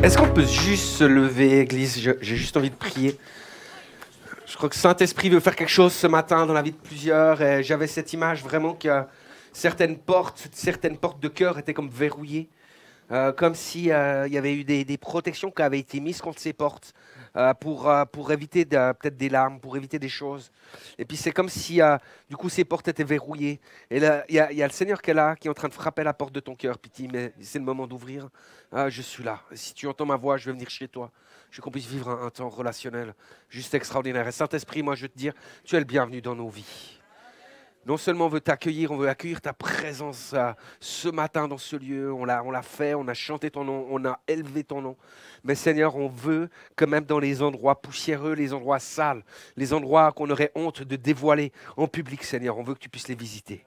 Est-ce qu'on peut juste se lever, Église? J'ai juste envie de prier. Je crois que Saint-Esprit veut faire quelque chose ce matin dans la vie de plusieurs. Et j'avais cette image vraiment que certaines portes de cœur étaient comme verrouillées. Comme si il y avait eu des protections qui avaient été mises contre ces portes pour éviter peut-être des larmes, pour éviter des choses. Et puis c'est comme si du coup ces portes étaient verrouillées. Et là, il y a le Seigneur qui est là, qui est en train de frapper à la porte de ton cœur. Puis il dit, mais c'est le moment d'ouvrir. Je suis là. Si tu entends ma voix, je vais venir chez toi. Je veux qu'on puisse vivre un temps relationnel juste extraordinaire. Et Saint-Esprit, moi je veux te dire, tu es le bienvenu dans nos vies. Non seulement on veut t'accueillir, on veut accueillir ta présence ce matin dans ce lieu. On l'a fait, on a chanté ton nom, on a élevé ton nom. Mais Seigneur, on veut que même dans les endroits poussiéreux, les endroits sales, les endroits qu'on aurait honte de dévoiler en public, Seigneur, on veut que tu puisses les visiter.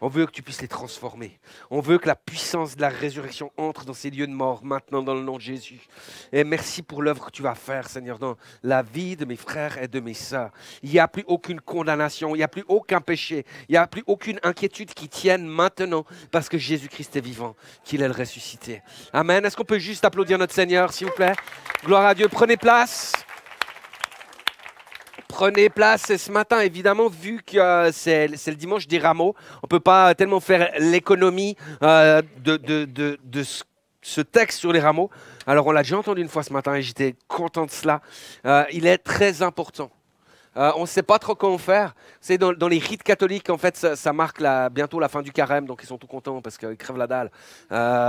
On veut que tu puisses les transformer. On veut que la puissance de la résurrection entre dans ces lieux de mort maintenant dans le nom de Jésus. Et merci pour l'œuvre que tu vas faire, Seigneur, dans la vie de mes frères et de mes sœurs. Il n'y a plus aucune condamnation, il n'y a plus aucun péché, il n'y a plus aucune inquiétude qui tienne maintenant parce que Jésus-Christ est vivant, qu'il est le ressuscité. Amen. Est-ce qu'on peut juste applaudir notre Seigneur, s'il vous plaît? Gloire à Dieu. Prenez place. Prenez place. Et ce matin, évidemment, vu que c'est le dimanche des rameaux, on ne peut pas tellement faire l'économie de ce texte sur les rameaux. Alors, on l'a déjà entendu une fois ce matin et j'étais content de cela. Il est très important. On ne sait pas trop comment faire. C'est dans les rites catholiques, en fait, ça marque bientôt la fin du carême, donc ils sont tout contents parce qu'ils crèvent la dalle,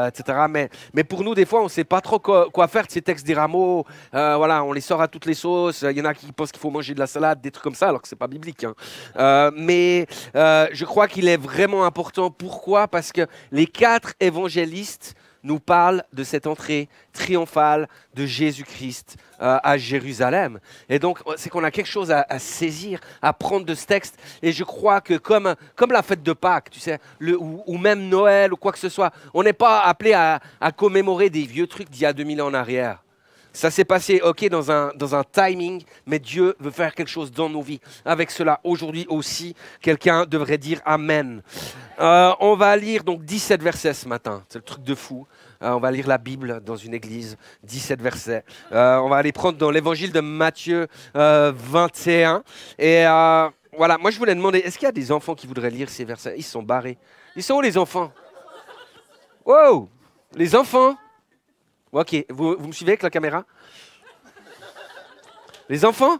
etc. Mais pour nous, des fois, on ne sait pas trop quoi faire de ces textes des rameaux. Voilà, on les sort à toutes les sauces. Il y en a qui pensent qu'il faut manger de la salade, des trucs comme ça, alors que ce n'est pas biblique. Hein. Mais je crois qu'il est vraiment important. Pourquoi? Parce que les 4 évangélistes nous parle de cette entrée triomphale de Jésus-Christ à Jérusalem. Et donc, c'est qu'on a quelque chose à saisir, à prendre de ce texte. Et je crois que comme la fête de Pâques, tu sais, ou même Noël ou quoi que ce soit, on n'est pas appelé à commémorer des vieux trucs d'il y a 2000 ans en arrière. Ça s'est passé, ok, dans un timing, mais Dieu veut faire quelque chose dans nos vies. Avec cela, aujourd'hui aussi, quelqu'un devrait dire Amen. On va lire donc 17 versets ce matin. C'est le truc de fou. On va lire la Bible dans une église, 17 versets. On va aller prendre dans l'évangile de Matthieu 21. Et voilà, moi je voulais demander, est-ce qu'il y a des enfants qui voudraient lire ces versets? Ils se sont barrés. Ils sont où les enfants? Wow! Les enfants? Ok, vous me suivez avec la caméra? Les enfants?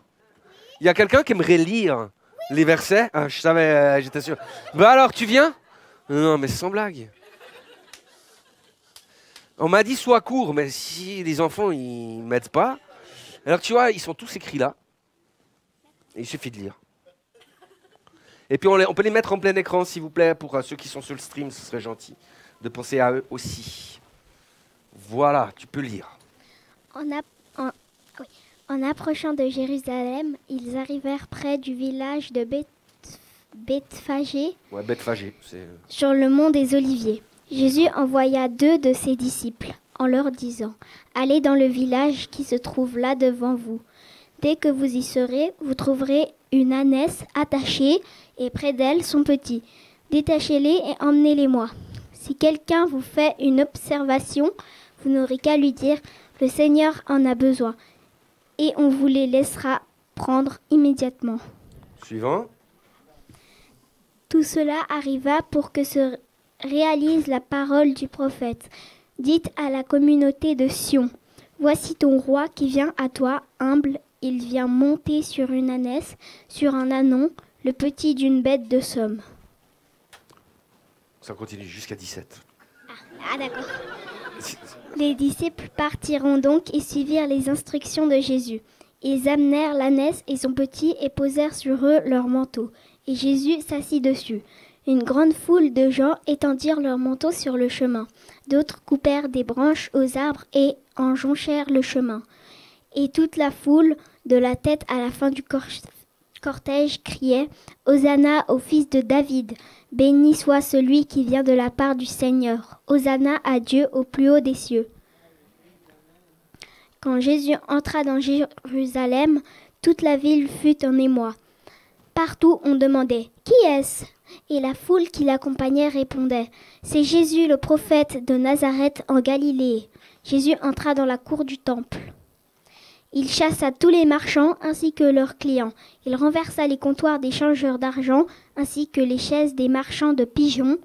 Il y a quelqu'un qui aimerait lire les versets? Ah, je savais, j'étais sûr. Bah alors, tu viens? Non, mais sans blague. On m'a dit sois court, mais si les enfants, ils ne m'aident pas. Alors tu vois, ils sont tous écrits là. Et il suffit de lire. Et puis on peut les mettre en plein écran, s'il vous plaît, pour ceux qui sont sur le stream, ce serait gentil de penser à eux aussi. Voilà, tu peux lire. En approchant de Jérusalem, ils arrivèrent près du village de Bethphagée, Ouais, Bethphagée, sur le mont des Oliviers. Jésus envoya 2 de ses disciples en leur disant « Allez dans le village qui se trouve là devant vous. Dès que vous y serez, vous trouverez une ânesse attachée et près d'elle son petit. Détachez-les et emmenez-les-moi. Si quelqu'un vous fait une observation, vous n'aurez qu'à lui dire « Le Seigneur en a besoin » et on vous les laissera prendre immédiatement. » Suivant. Tout cela arriva pour que se réalise la parole du prophète. Dites à la communauté de Sion, voici ton roi qui vient à toi, humble, il vient monter sur une ânesse, sur un ânon, le petit d'une bête de somme. Ça continue jusqu'à 17. Ah d'accord. Les disciples partiront donc et suivirent les instructions de Jésus. Ils amenèrent l'ânesse et son petit et posèrent sur eux leurs manteaux. Et Jésus s'assit dessus. Une grande foule de gens étendirent leurs manteaux sur le chemin. D'autres coupèrent des branches aux arbres et en jonchèrent le chemin. Et toute la foule, de la tête à la fin du cortège, criait « Hosanna au fils de David ! Béni soit celui qui vient de la part du Seigneur. Hosanna à Dieu au plus haut des cieux. » Quand Jésus entra dans Jérusalem, toute la ville fut en émoi. Partout on demandait « Qui est-ce » Et la foule qui l'accompagnait répondait, « C'est Jésus, le prophète de Nazareth en Galilée. » Jésus entra dans la cour du temple. Il chassa tous les marchands ainsi que leurs clients. Il renversa les comptoirs des changeurs d'argent ainsi que les chaises des marchands de pigeons.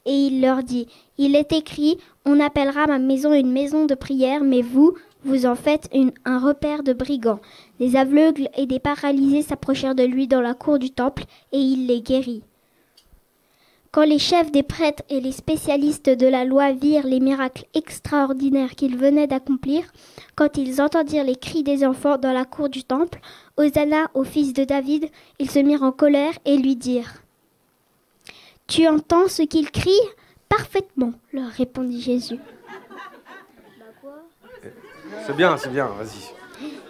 Et il leur dit, « Il est écrit, on appellera ma maison une maison de prière, mais vous, vous en faites un repère de brigands. » Des aveugles et des paralysés s'approchèrent de lui dans la cour du temple et il les guérit. Quand les chefs des prêtres et les spécialistes de la loi virent les miracles extraordinaires qu'il venait d'accomplir, quand ils entendirent les cris des enfants dans la cour du temple, « Hosanna au fils de David », ils se mirent en colère et lui dirent, « Tu entends ce qu'ils crient ? Parfaitement, leur répondit Jésus. C'est bien, vas-y.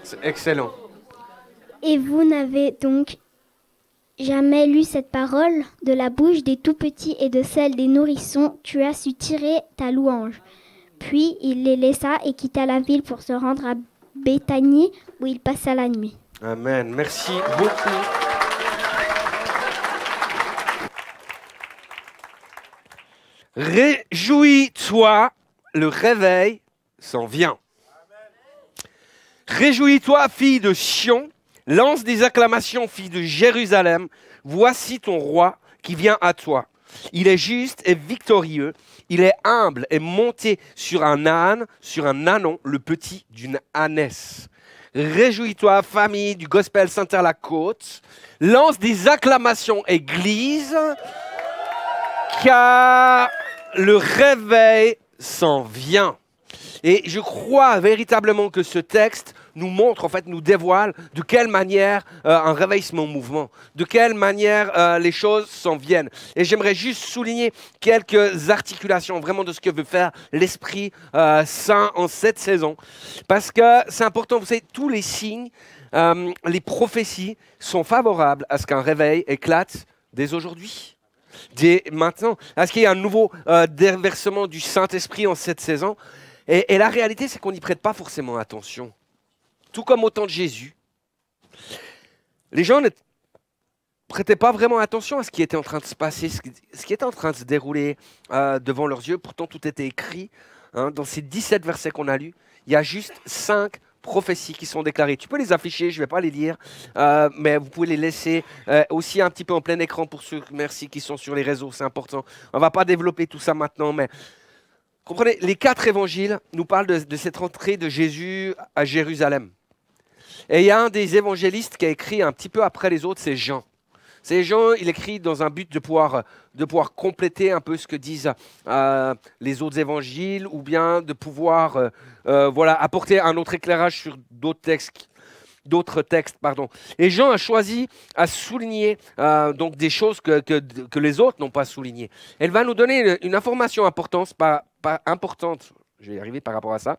C'est excellent. Et vous n'avez donc jamais lu cette parole de la bouche des tout-petits et de celle des nourrissons, tu as su tirer ta louange. Puis il les laissa et quitta la ville pour se rendre à Béthanie où il passa la nuit. Amen. Merci beaucoup. Réjouis-toi, le réveil s'en vient. Réjouis-toi, fille de Sion, lance des acclamations, fille de Jérusalem. Voici ton roi qui vient à toi. Il est juste et victorieux. Il est humble et monté sur un âne, sur un ânon, le petit d'une ânesse. Réjouis-toi, famille du Gospel Saint-Terre-la-Côte. Lance des acclamations, église, car le réveil s'en vient. Et je crois véritablement que ce texte nous montre, en fait, nous dévoile de quelle manière un réveil se met en mouvement, de quelle manière les choses s'en viennent. Et j'aimerais juste souligner quelques articulations vraiment de ce que veut faire l'Esprit Saint en cette saison. Parce que c'est important, vous savez, tous les signes, les prophéties sont favorables à ce qu'un réveil éclate dès aujourd'hui. Dès maintenant. Est-ce qu'il y a un nouveau déversement du Saint-Esprit en cette saison ? Et la réalité, c'est qu'on n'y prête pas forcément attention. Tout comme au temps de Jésus. Les gens ne prêtaient pas vraiment attention à ce qui était en train de se passer, ce qui était en train de se dérouler devant leurs yeux. Pourtant, tout était écrit. Hein, dans ces 17 versets qu'on a lus, il y a juste 5 prophéties qui sont déclarées. Tu peux les afficher, je ne vais pas les lire, mais vous pouvez les laisser aussi un petit peu en plein écran pour ceux, merci, qui sont sur les réseaux, c'est important. On ne va pas développer tout ça maintenant, mais comprenez, les 4 évangiles nous parlent de cette rentrée de Jésus à Jérusalem. Et il y a un des évangélistes qui a écrit un petit peu après les autres, c'est Jean. C'est Jean, il écrit dans un but de pouvoir compléter un peu ce que disent les autres évangiles, ou bien de pouvoir apporter un autre éclairage sur d'autres textes. Et Jean a choisi à souligner donc des choses que les autres n'ont pas soulignées. Elle va nous donner une information importante, pas importante, je vais y arriver par rapport à ça.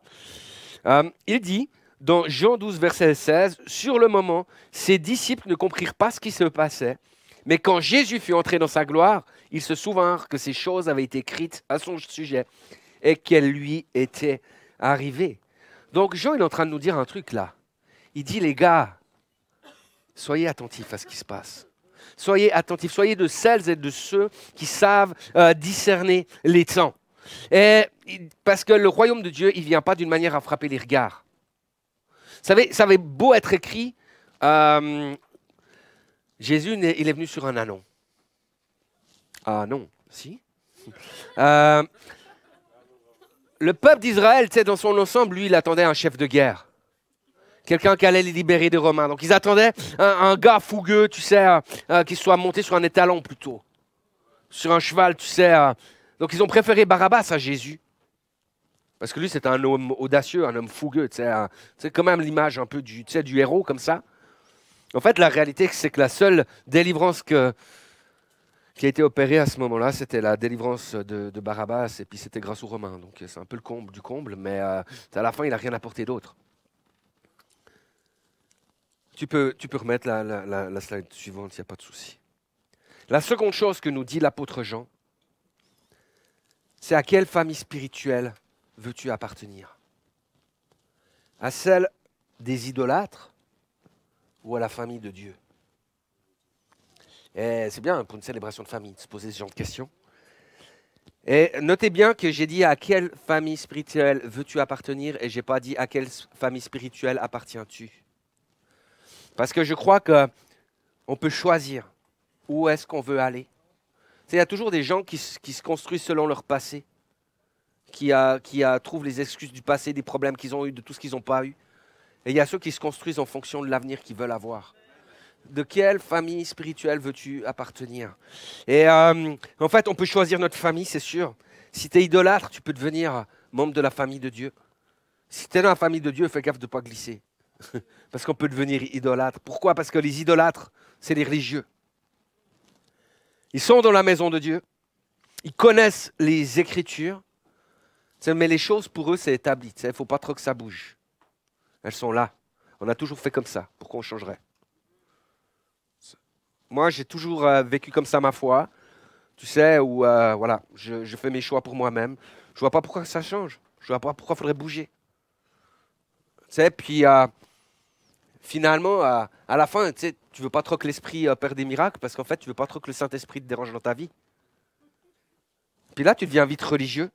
Il dit, dans Jean 12, verset 16, « Sur le moment, ses disciples ne comprirent pas ce qui se passait, mais quand Jésus fut entré dans sa gloire, ils se souvinrent que ces choses avaient été écrites à son sujet et qu'elles lui étaient arrivées. » Donc Jean est en train de nous dire un truc là. Il dit, les gars, soyez attentifs à ce qui se passe. Soyez attentifs, soyez de celles et de ceux qui savent discerner les temps. Et parce que le royaume de Dieu, il ne vient pas d'une manière à frapper les regards. Ça avait beau être écrit, Jésus, il est venu sur un ânon. Ah non, si. Le peuple d'Israël, tu sais, dans son ensemble, lui, il attendait un chef de guerre. Quelqu'un qui allait les libérer des Romains. Donc ils attendaient un gars fougueux, tu sais, qui soit monté sur un étalon plutôt. Sur un cheval, tu sais. Donc ils ont préféré Barabbas à Jésus. Parce que lui, c'était un homme audacieux, un homme fougueux. Tu sais, c'est quand même l'image un peu du héros comme ça. En fait, la réalité, c'est que la seule délivrance qui a été opérée à ce moment-là, c'était la délivrance de Barabbas, et puis c'était grâce aux Romains. Donc c'est un peu le comble du comble, mais à la fin, il n'a rien apporté d'autre. Tu peux remettre la slide suivante, il n'y a pas de souci. La seconde chose que nous dit l'apôtre Jean, c'est à quelle famille spirituelle veux-tu appartenir? À celle des idolâtres ou à la famille de Dieu? Et c'est bien pour une célébration de famille de se poser ce genre de questions. Et notez bien que j'ai dit à quelle famille spirituelle veux-tu appartenir et je n'ai pas dit à quelle famille spirituelle appartiens-tu. Parce que je crois qu'on peut choisir où est-ce qu'on veut aller. Il y a toujours des gens qui se construisent selon leur passé, qui trouvent les excuses du passé, des problèmes qu'ils ont eu, de tout ce qu'ils n'ont pas eu. Et il y a ceux qui se construisent en fonction de l'avenir qu'ils veulent avoir. De quelle famille spirituelle veux-tu appartenir? Et en fait, on peut choisir notre famille, c'est sûr. Si tu es idolâtre, tu peux devenir membre de la famille de Dieu. Si tu es dans la famille de Dieu, fais gaffe de ne pas glisser. Parce qu'on peut devenir idolâtre. Pourquoi? Parce que les idolâtres, c'est les religieux. Ils sont dans la maison de Dieu. Ils connaissent les Écritures. Mais les choses, pour eux, c'est établi. Il ne faut pas trop que ça bouge. Elles sont là. On a toujours fait comme ça. Pourquoi on changerait? Moi, j'ai toujours vécu comme ça ma foi. Tu sais, où voilà, je fais mes choix pour moi-même. Je ne vois pas pourquoi ça change. Je ne vois pas pourquoi il faudrait bouger. Tu sais, puis finalement, à la fin, tu ne veux pas trop que l'Esprit opère des miracles parce qu'en fait, tu ne veux pas trop que le Saint-Esprit te dérange dans ta vie. Puis là, tu deviens vite religieux.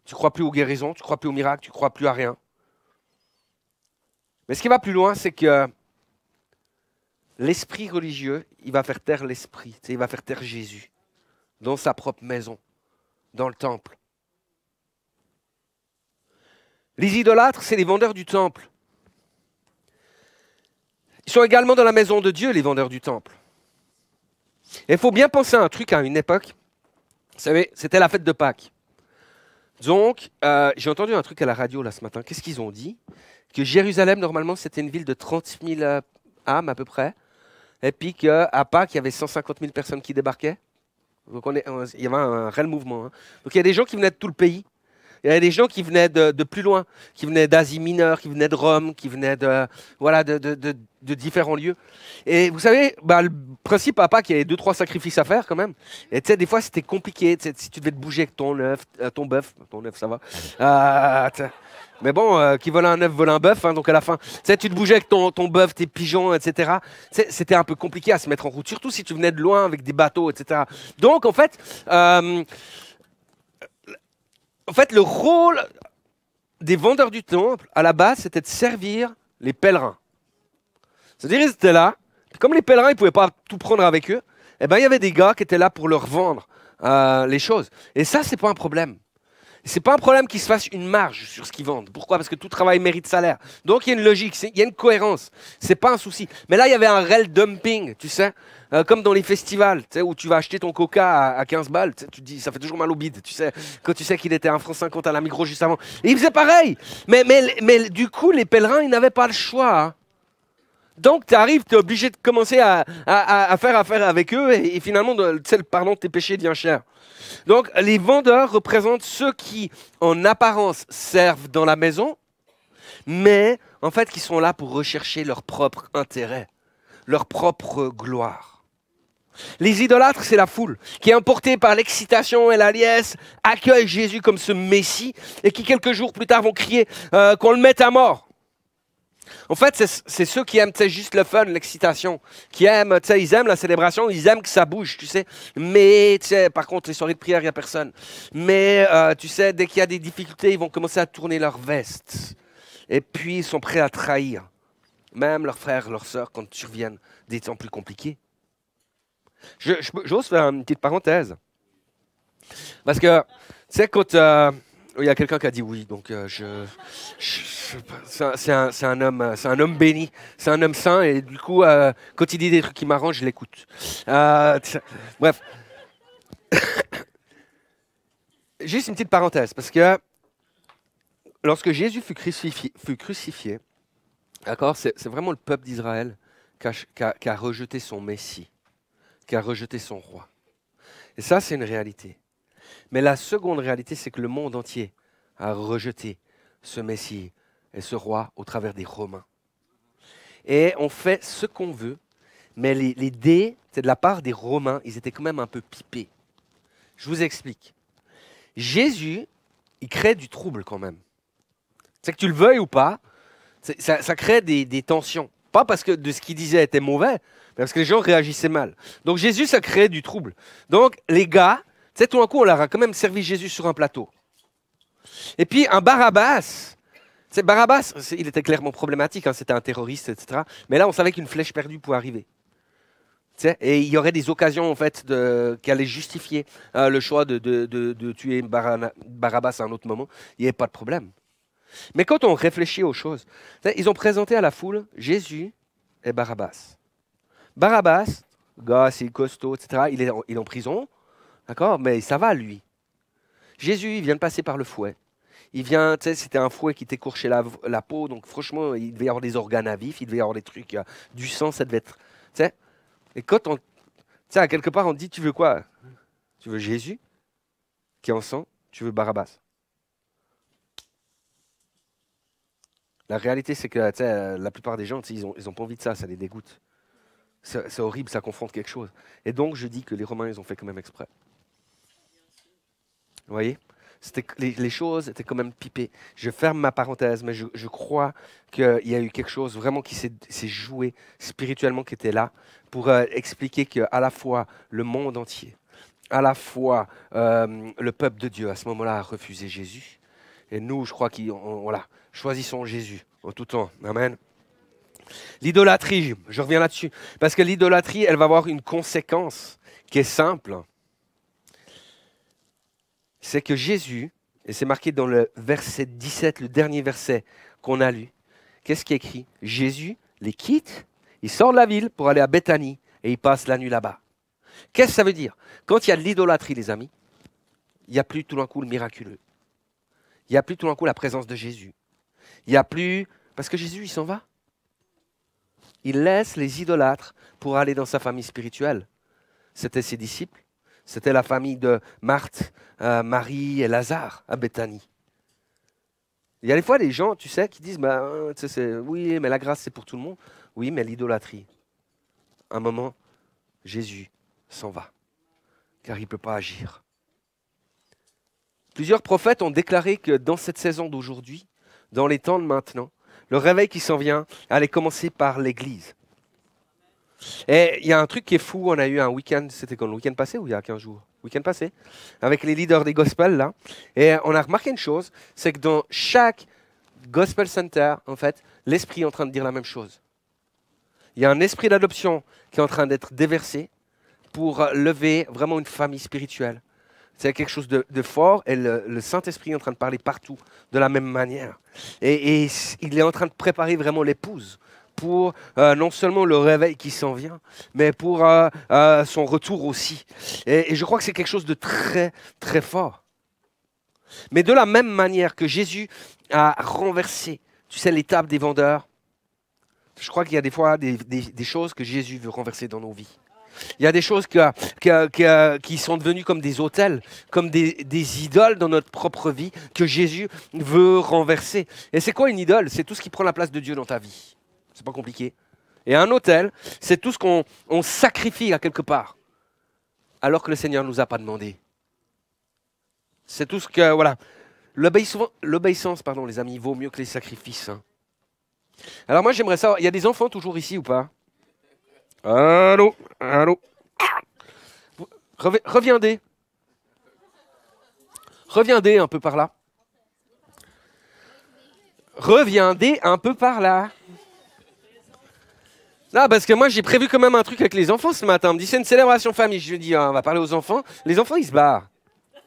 Tu ne crois plus aux guérisons, tu ne crois plus aux miracles, tu ne crois plus à rien. Mais ce qui va plus loin, c'est que l'esprit religieux, il va faire taire l'esprit, il va faire taire Jésus dans sa propre maison, dans le temple. Les idolâtres, c'est les vendeurs du temple. Ils sont également dans la maison de Dieu, les vendeurs du temple. Et il faut bien penser à un truc à une époque. Vous savez, c'était la fête de Pâques. Donc, j'ai entendu un truc à la radio là ce matin. Qu'est-ce qu'ils ont dit? Que Jérusalem, normalement, c'était une ville de 30 000 âmes à peu près. Et puis qu'à Pâques, il y avait 150 000 personnes qui débarquaient. Donc il y avait un réel mouvement. Hein. Donc il y a des gens qui venaient de tout le pays. Il y a des gens qui venaient de plus loin, qui venaient d'Asie mineure, qui venaient de Rome, qui venaient de différents lieux. Et vous savez, le principe à Pâques, il y avait 2-3 sacrifices à faire quand même. Et tu sais, des fois, c'était compliqué. Si tu devais te bouger avec ton œuf, ton œuf, ça va. Mais bon, qui vole un œuf, vole un bœuf. Hein, donc à la fin, tu te bougeais avec ton bœuf, tes pigeons, etc. C'était un peu compliqué à se mettre en route, surtout si tu venais de loin avec des bateaux, etc. Donc en fait, le rôle des vendeurs du temple, à la base, c'était de servir les pèlerins. C'est-à-dire, ils étaient là. Comme les pèlerins, ils ne pouvaient pas tout prendre avec eux, eh ben, il y avait des gars qui étaient là pour leur vendre les choses. Et ça, ce n'est pas un problème. Ce n'est pas un problème qu'ils se fassent une marge sur ce qu'ils vendent. Pourquoi? Parce que tout travail mérite salaire. Donc, il y a une logique, il y a une cohérence. Ce n'est pas un souci. Mais là, il y avait un réel dumping, tu sais. Comme dans les festivals, tu sais, où tu vas acheter ton coca à 15 balles, tu te dis, ça fait toujours mal au bide, tu sais, quand tu sais qu'il était à 1,50 € à la Migros juste avant. Et ils faisaient pareil. Mais du coup, les pèlerins, ils n'avaient pas le choix. Hein. Donc, tu arrives, tu es obligé de commencer à faire affaire avec eux et finalement, le pardon de tes péchés devient cher. Donc, les vendeurs représentent ceux qui, en apparence, servent dans la maison, mais en fait, qui sont là pour rechercher leur propre intérêt, leur propre gloire. Les idolâtres, c'est la foule qui est emportée par l'excitation et la liesse, accueille Jésus comme ce Messie et qui, quelques jours plus tard, vont crier qu'on le mette à mort. En fait, c'est ceux qui aiment juste le fun, l'excitation, qui aiment, ils aiment la célébration, ils aiment que ça bouge, tu sais. Mais, par contre, les soirées de prière, il n'y a personne. Mais, tu sais, dès qu'il y a des difficultés, ils vont commencer à tourner leur veste. Et puis, ils sont prêts à trahir, même leurs frères, leurs sœurs, quand surviennent des temps plus compliqués. J'ose faire une petite parenthèse. Parce que, tu sais, quand... il y a quelqu'un qui a dit oui, donc c'est un homme béni, c'est un homme saint, et du coup, quand il dit des trucs qui m'arrangent, je l'écoute. Bref. Juste une petite parenthèse, parce que lorsque Jésus fut crucifié, d'accord, c'est vraiment le peuple d'Israël qui a rejeté son Messie, qui a rejeté son roi. Et ça, c'est une réalité. Mais la seconde réalité, c'est que le monde entier a rejeté ce Messie et ce roi au travers des Romains. Et on fait ce qu'on veut, mais les dés, c'est de la part des Romains, ils étaient quand même un peu pipés. Je vous explique. Jésus, il crée du trouble quand même. C'est que tu le veuilles ou pas, ça crée des tensions. Pas parce que de ce qu'il disait était mauvais, mais parce que les gens réagissaient mal. Donc Jésus, ça créait du trouble. Donc les gars, tu sais, tout d'un coup, on leur a quand même servi Jésus sur un plateau. Et puis un Barabbas, il était clairement problématique, hein, c'était un terroriste, etc. Mais là, on savait qu'une flèche perdue pouvait arriver. Tu sais, et il y aurait des occasions en fait qui allaient justifier le choix de tuer Barabbas à un autre moment. Il n'y avait pas de problème. Mais quand on réfléchit aux choses, ils ont présenté à la foule Jésus et Barabbas. Barabbas, gars, c'est costaud, etc. Il est en prison, d'accord, mais ça va lui. Jésus, il vient de passer par le fouet. Il vient, tu sais, c'était un fouet qui t'écorchait la peau, donc franchement, il devait y avoir des organes à vif, il devait y avoir des trucs, du sang, ça devait être, tu sais. Et quand on, tu sais, à quelque part, on te dit, tu veux quoi? Tu veux Jésus qui est en sang? Tu veux Barabbas? La réalité, c'est que la plupart des gens, ils ont pas envie de ça les dégoûte. C'est horrible, ça confronte quelque chose. Et donc, je dis que les Romains, ils ont fait quand même exprès. Vous voyez? Les choses étaient quand même pipées. Je ferme ma parenthèse, mais je crois qu'il y a eu quelque chose vraiment qui s'est joué spirituellement, qui était là, pour expliquer qu'à la fois le monde entier, à la fois le peuple de Dieu, à ce moment-là, a refusé Jésus. Et nous, je crois voilà, choisissons Jésus en tout temps. Amen. L'idolâtrie, je reviens là-dessus, parce que l'idolâtrie, elle va avoir une conséquence qui est simple. C'est que Jésus, et c'est marqué dans le verset 17, le dernier verset qu'on a lu, qu'est-ce qui est écrit? Jésus les quitte, il sort de la ville pour aller à Béthanie et il passe la nuit là-bas. Qu'est-ce que ça veut dire? Quand il y a de l'idolâtrie, les amis, il n'y a plus tout d'un coup le miraculeux. Il n'y a plus tout d'un coup la présence de Jésus. Il n'y a plus... Parce que Jésus, il s'en va. Il laisse les idolâtres pour aller dans sa famille spirituelle. C'était ses disciples. C'était la famille de Marthe, Marie et Lazare à Béthanie. Il y a des fois des gens, tu sais, qui disent oui, mais la grâce, c'est pour tout le monde. Oui, mais l'idolâtrie. Un moment, Jésus s'en va, car il ne peut pas agir. Plusieurs prophètes ont déclaré que dans cette saison d'aujourd'hui, dans les temps de maintenant, le réveil qui s'en vient allait commencer par l'Église. Et il y a un truc qui est fou, on a eu un week-end, c'était quand le week-end passé ou il y a 15 jours? Week-end passé, avec les leaders des gospels là. Et on a remarqué une chose, c'est que dans chaque gospel center, en fait, l'esprit est en train de dire la même chose. Il y a un esprit d'adoption qui est en train d'être déversé pour lever vraiment une famille spirituelle. C'est quelque chose de fort et le Saint-Esprit est en train de parler partout de la même manière. Et il est en train de préparer vraiment l'épouse pour non seulement le réveil qui s'en vient, mais pour son retour aussi. Et je crois que c'est quelque chose de très, très fort. Mais de la même manière que Jésus a renversé, tu sais, l'étape des vendeurs, je crois qu'il y a des fois des choses que Jésus veut renverser dans nos vies. Il y a des choses qui sont devenues comme des autels, comme des idoles dans notre propre vie que Jésus veut renverser. Et c'est quoi une idole? C'est tout ce qui prend la place de Dieu dans ta vie. C'est pas compliqué. Et un autel, c'est tout ce qu'on sacrifie à quelque part, alors que le Seigneur ne nous a pas demandé. C'est tout ce que, voilà. L'obéissance, les amis, vaut mieux que les sacrifices. Hein. Alors moi, j'aimerais savoir, il y a des enfants toujours ici ou pas? Allô? Reviendez. Reviendez un peu par là. Reviendez un peu par là. Non, parce que moi, j'ai prévu quand même un truc avec les enfants ce matin. On me dit, c'est une célébration famille. Je lui dis, on va parler aux enfants. Les enfants, ils se barrent. C'est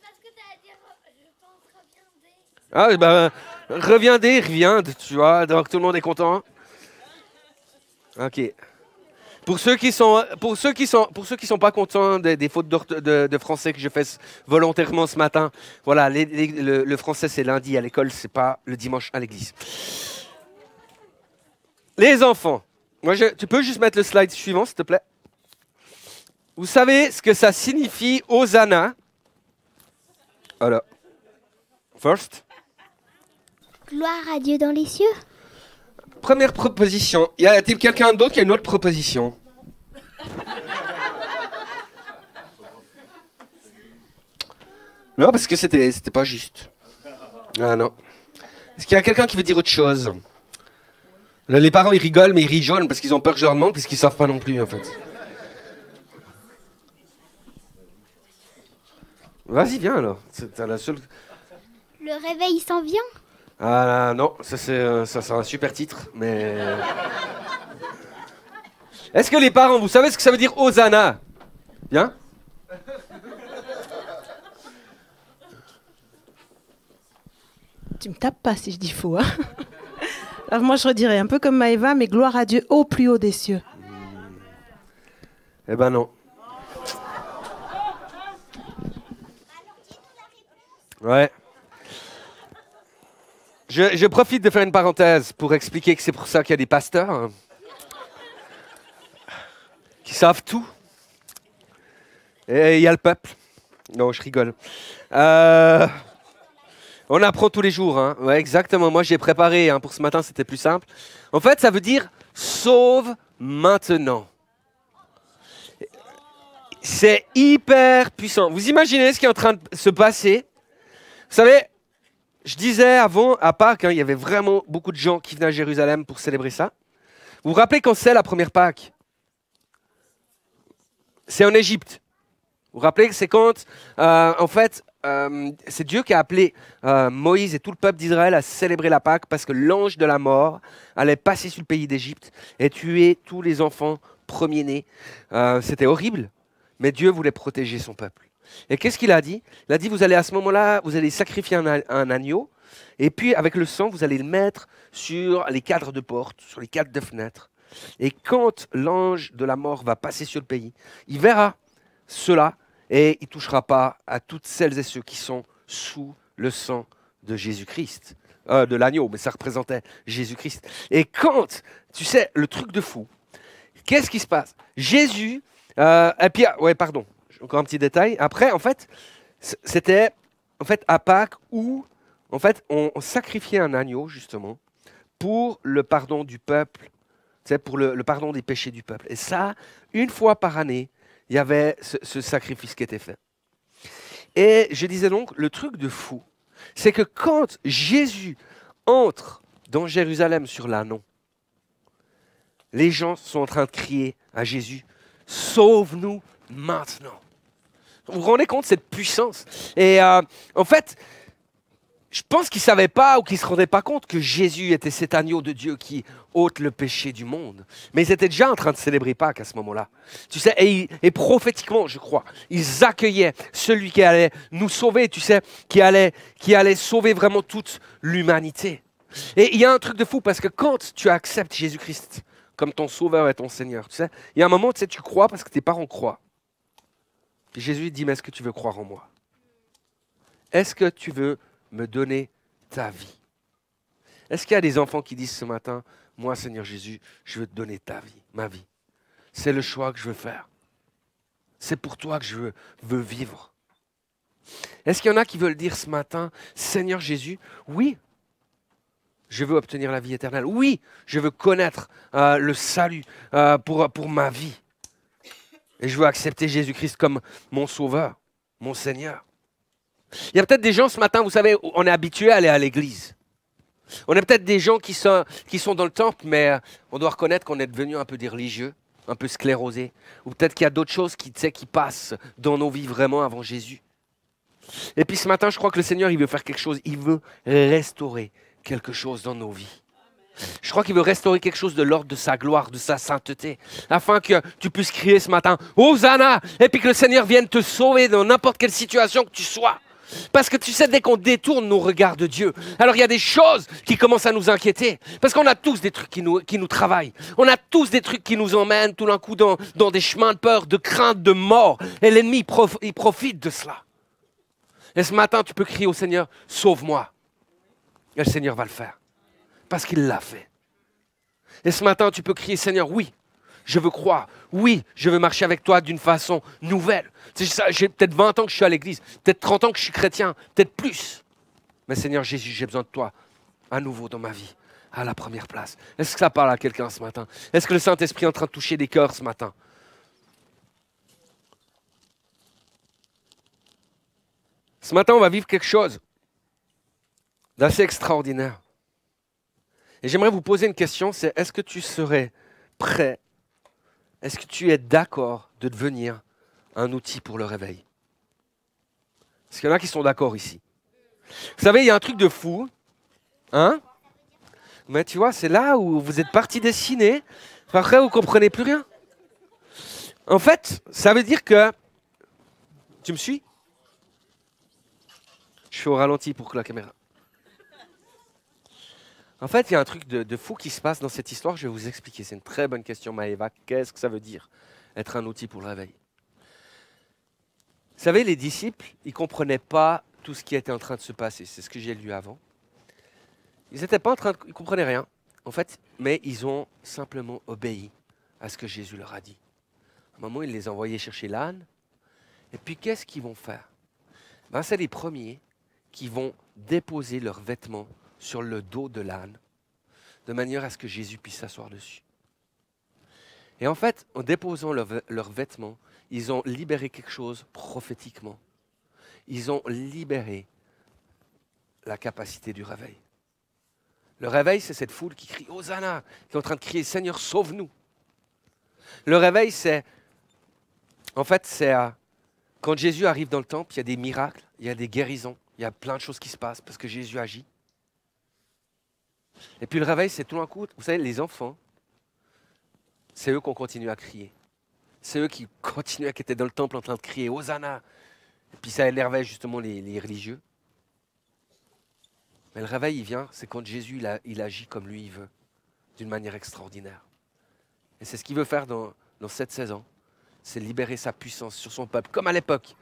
parce que tu as dit, je pense, reviendez. Reviendez, tu vois. Donc, tout le monde est content. Ok. Pour ceux qui sont pas contents des fautes de français que je fais volontairement ce matin, voilà, le français c'est lundi à l'école, c'est pas le dimanche à l'église. Les enfants, tu peux juste mettre le slide suivant s'il te plaît. Vous savez ce que ça signifie Hosanna? Alors, first. Gloire à Dieu dans les cieux. Première proposition. Y a-t-il quelqu'un d'autre qui a une autre proposition? Non, parce que c'était pas juste. Ah non. Est-ce qu'il y a quelqu'un qui veut dire autre chose? Là, les parents, ils rigolent, mais ils rient jaune parce qu'ils ont peur que je leur demande, puisqu'ils savent pas non plus, en fait. Vas-y, viens alors. C'est la seule... Le réveil il s'en vient. Ah non, ça c'est un super titre, mais... Est-ce que les parents, vous savez ce que ça veut dire Hosanna? Bien? Tu me tapes pas si je dis faux. Hein. Alors moi je redirais un peu comme Maëva, mais gloire à Dieu au plus haut des cieux. Eh ben non. Ouais. Je profite de faire une parenthèse pour expliquer que c'est pour ça qu'il y a des pasteurs hein, qui savent tout. Et il y a le peuple. Non, je rigole. On apprend tous les jours. Hein. Ouais, exactement. Moi, j'ai préparé. Hein, pour ce matin, c'était plus simple. En fait, ça veut dire « sauve maintenant ». C'est hyper puissant. Vous imaginez ce qui est en train de se passer? Vous savez, je disais avant, à Pâques, hein, il y avait vraiment beaucoup de gens qui venaient à Jérusalem pour célébrer ça. Vous vous rappelez quand c'est la première Pâques? C'est en Égypte. Vous vous rappelez que c'est quand, en fait, c'est Dieu qui a appelé Moïse et tout le peuple d'Israël à célébrer la Pâques parce que l'ange de la mort allait passer sur le pays d'Égypte et tuer tous les enfants premiers-nés. C'était horrible, mais Dieu voulait protéger son peuple. Et qu'est-ce qu'il a dit? Il a dit, vous allez à ce moment-là, vous allez sacrifier un agneau, et puis avec le sang, vous allez le mettre sur les cadres de porte, sur les cadres de fenêtres. Et quand l'ange de la mort va passer sur le pays, il verra cela, et il ne touchera pas à toutes celles et ceux qui sont sous le sang de Jésus-Christ. De l'agneau, mais ça représentait Jésus-Christ. Et quand, tu sais, le truc de fou, qu'est-ce qui se passe? Jésus, et puis, ouais, pardon, encore un petit détail. Après, en fait, c'était en fait à Pâques où en fait on sacrifiait un agneau justement pour le pardon du peuple, pour le pardon des péchés du peuple. Et ça, une fois par année, il y avait ce sacrifice qui était fait. Et je disais donc, le truc de fou, c'est que quand Jésus entre dans Jérusalem sur l'ânon, les gens sont en train de crier à Jésus, sauve-nous maintenant. Vous vous rendez compte de cette puissance? Et en fait, je pense qu'ils ne savaient pas ou qu'ils ne se rendaient pas compte que Jésus était cet agneau de Dieu qui ôte le péché du monde. Mais ils étaient déjà en train de célébrer Pâques à ce moment-là. Tu sais, et prophétiquement, je crois, ils accueillaient celui qui allait nous sauver, tu sais, qui allait sauver vraiment toute l'humanité. Et il y a un truc de fou parce que quand tu acceptes Jésus-Christ comme ton sauveur et ton Seigneur, tu sais, il y a un moment, tu sais, tu crois parce que tes parents croient. Puis Jésus dit, mais est-ce que tu veux croire en moi? Est-ce que tu veux me donner ta vie? Est-ce qu'il y a des enfants qui disent ce matin, moi Seigneur Jésus, je veux te donner ta vie, ma vie. C'est le choix que je veux faire. C'est pour toi que je veux vivre. Est-ce qu'il y en a qui veulent dire ce matin, Seigneur Jésus, oui, je veux obtenir la vie éternelle. Oui, je veux connaître le salut pour ma vie. Et je veux accepter Jésus-Christ comme mon sauveur, mon Seigneur. Il y a peut-être des gens ce matin, vous savez, on est habitué à aller à l'église. On est peut-être des gens qui sont dans le temple, mais on doit reconnaître qu'on est devenu un peu des religieux, un peu sclérosés. Ou peut-être qu'il y a d'autres choses qui passent dans nos vies vraiment avant Jésus. Et puis ce matin, je crois que le Seigneur, il veut faire quelque chose. Il veut restaurer quelque chose dans nos vies. Je crois qu'il veut restaurer quelque chose de l'ordre de sa gloire, de sa sainteté, afin que tu puisses crier ce matin « Hosanna !» et puis que le Seigneur vienne te sauver dans n'importe quelle situation que tu sois. Parce que tu sais, dès qu'on détourne nos regards de Dieu, alors il y a des choses qui commencent à nous inquiéter. Parce qu'on a tous des trucs qui nous travaillent. On a tous des trucs qui nous emmènent tout d'un coup dans des chemins de peur, de crainte, de mort. Et l'ennemi, il profite de cela. Et ce matin, tu peux crier au Seigneur « Sauve-moi !» Et le Seigneur va le faire. Parce qu'il l'a fait. Et ce matin, tu peux crier, Seigneur, oui, je veux croire. Oui, je veux marcher avec toi d'une façon nouvelle. J'ai peut-être 20 ans que je suis à l'église, peut-être 30 ans que je suis chrétien, peut-être plus. Mais Seigneur Jésus, j'ai besoin de toi à nouveau dans ma vie, à la première place. Est-ce que ça parle à quelqu'un ce matin? Est-ce que le Saint-Esprit est en train de toucher des cœurs ce matin? Ce matin, on va vivre quelque chose d'assez extraordinaire. Et j'aimerais vous poser une question, c'est est-ce que tu serais prêt, est-ce que tu es d'accord de devenir un outil pour le réveil? Est-ce qu'il y en a qui sont d'accord ici? Vous savez, il y a un truc de fou, hein? Mais tu vois, c'est là où vous êtes parti dessiner, après vous ne comprenez plus rien. En fait, ça veut dire que... Tu me suis? Je suis au ralenti pour que la caméra... En fait, il y a un truc de fou qui se passe dans cette histoire, je vais vous expliquer. C'est une très bonne question, Maëva. Qu'est-ce que ça veut dire, être un outil pour le réveil? Vous savez, les disciples, ils ne comprenaient pas tout ce qui était en train de se passer. C'est ce que j'ai lu avant. Ils n'étaient pas en train de... Ils ne comprenaient rien, en fait, mais ils ont simplement obéi à ce que Jésus leur a dit. À un moment, il les a envoyés chercher l'âne. Et puis, qu'est-ce qu'ils vont faire? Ben, c'est les premiers qui vont déposer leurs vêtements sur le dos de l'âne, de manière à ce que Jésus puisse s'asseoir dessus. Et en fait, en déposant leurs vêtements, ils ont libéré quelque chose prophétiquement. Ils ont libéré la capacité du réveil. Le réveil, c'est cette foule qui crie « Hosanna », qui est en train de crier « Seigneur, sauve-nous ». Le réveil, c'est... En fait, c'est quand Jésus arrive dans le temple, il y a des miracles, il y a des guérisons, il y a plein de choses qui se passent parce que Jésus agit. Et puis le réveil, c'est tout d'un coup, vous savez, les enfants, c'est eux qui ont continué à crier. C'est eux qui continuaient, qui étaient dans le temple en train de crier « Hosanna ». Et puis ça énervait justement les religieux. Mais le réveil, il vient, c'est quand Jésus, il agit comme lui, il veut, d'une manière extraordinaire. Et c'est ce qu'il veut faire dans cette saison, c'est libérer sa puissance sur son peuple, comme à l'époque.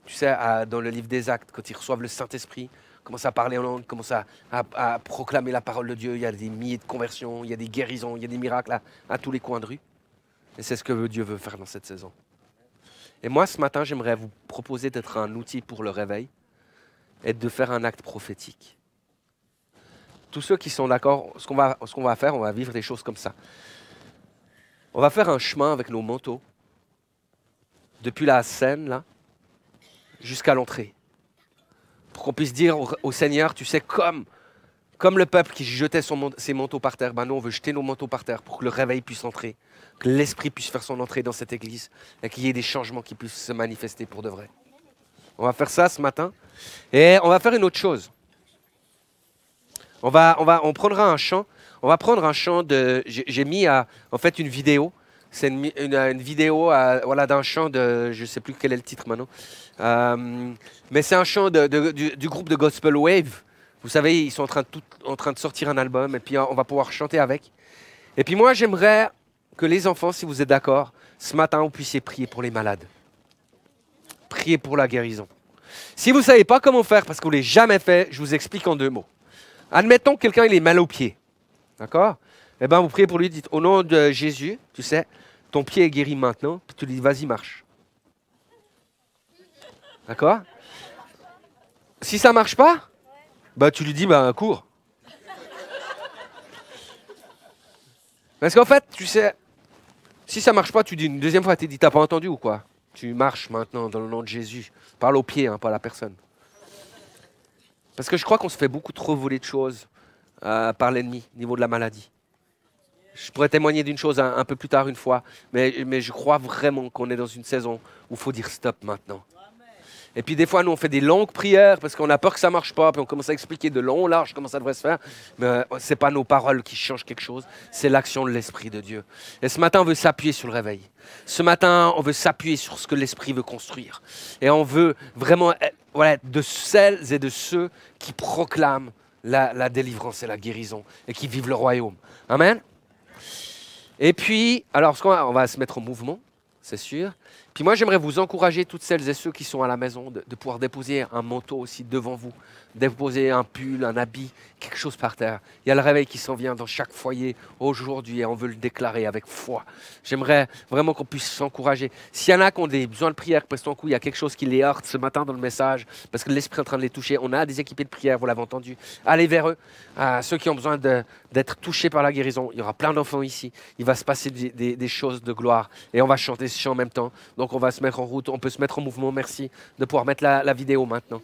Tu sais, dans le livre des Actes, quand ils reçoivent le Saint-Esprit, commencent à parler en langue, commencent à proclamer la parole de Dieu, il y a des milliers de conversions, il y a des guérisons, il y a des miracles à tous les coins de rue. Et c'est ce que Dieu veut faire dans cette saison. Et moi, ce matin, j'aimerais vous proposer d'être un outil pour le réveil et de faire un acte prophétique. Tous ceux qui sont d'accord, ce qu'on va faire, on va vivre des choses comme ça. On va faire un chemin avec nos manteaux, depuis la scène, là, jusqu'à l'entrée. Pour qu'on puisse dire au Seigneur, tu sais, comme le peuple qui jetait ses manteaux par terre, ben nous, on veut jeter nos manteaux par terre pour que le réveil puisse entrer, que l'Esprit puisse faire son entrée dans cette église et qu'il y ait des changements qui puissent se manifester pour de vrai. On va faire ça ce matin. Et on va faire une autre chose. On prendra un chant. On va prendre un chant de... J'ai mis en fait une vidéo. C'est une vidéo voilà, d'un chant de... Je ne sais plus quel est le titre maintenant. Mais c'est un chant du groupe de Gospel Wave. Vous savez, ils sont en train de sortir un album et puis on va pouvoir chanter avec. Et puis moi, j'aimerais que les enfants, si vous êtes d'accord, ce matin, vous puissiez prier pour les malades. Prier pour la guérison. Si vous ne savez pas comment faire, parce que vous ne l'avez jamais fait, je vous explique en 2 mots. Admettons que quelqu'un il est mal au pied. D'accord? Eh bien, vous priez pour lui, dites au nom de Jésus, tu sais, ton pied est guéri maintenant, puis tu lui dis vas-y, marche. D'accord? Si ça ne marche pas, bah, tu lui dis cours. Parce qu'en fait, tu sais, si ça ne marche pas, tu dis une deuxième fois, tu dis t'as pas entendu ou quoi? Tu marches maintenant dans le nom de Jésus. Parle au pied, hein, pas à la personne. Parce que je crois qu'on se fait beaucoup trop voler de choses par l'ennemi au niveau de la maladie. Je pourrais témoigner d'une chose un peu plus tard une fois, mais je crois vraiment qu'on est dans une saison où il faut dire stop maintenant. Et puis des fois, nous, on fait des longues prières parce qu'on a peur que ça ne marche pas, puis on commence à expliquer de long en large comment ça devrait se faire. Mais ce n'est pas nos paroles qui changent quelque chose, c'est l'action de l'Esprit de Dieu. Et ce matin, on veut s'appuyer sur le réveil. Ce matin, on veut s'appuyer sur ce que l'Esprit veut construire. Et on veut vraiment être de celles et de ceux qui proclament la délivrance et la guérison et qui vivent le royaume. Amen. Et puis, alors, on va se mettre en mouvement, c'est sûr. Puis moi, j'aimerais vous encourager, toutes celles et ceux qui sont à la maison, de pouvoir déposer un manteau aussi devant vous, déposer un pull, un habit, quelque chose par terre. Il y a le réveil qui s'en vient dans chaque foyer aujourd'hui et on veut le déclarer avec foi. J'aimerais vraiment qu'on puisse s'encourager. S'il y en a qui ont des besoins de prière, parce que il y a quelque chose qui les heurte ce matin dans le message, parce que l'Esprit est en train de les toucher, on a des équipés de prière, vous l'avez entendu. Allez vers eux, ceux qui ont besoin d'être touchés par la guérison. Il y aura plein d'enfants ici. Il va se passer des choses de gloire et on va chanter ce chant en même temps. Donc on va se mettre en route, on peut se mettre en mouvement. Merci de pouvoir mettre la vidéo maintenant.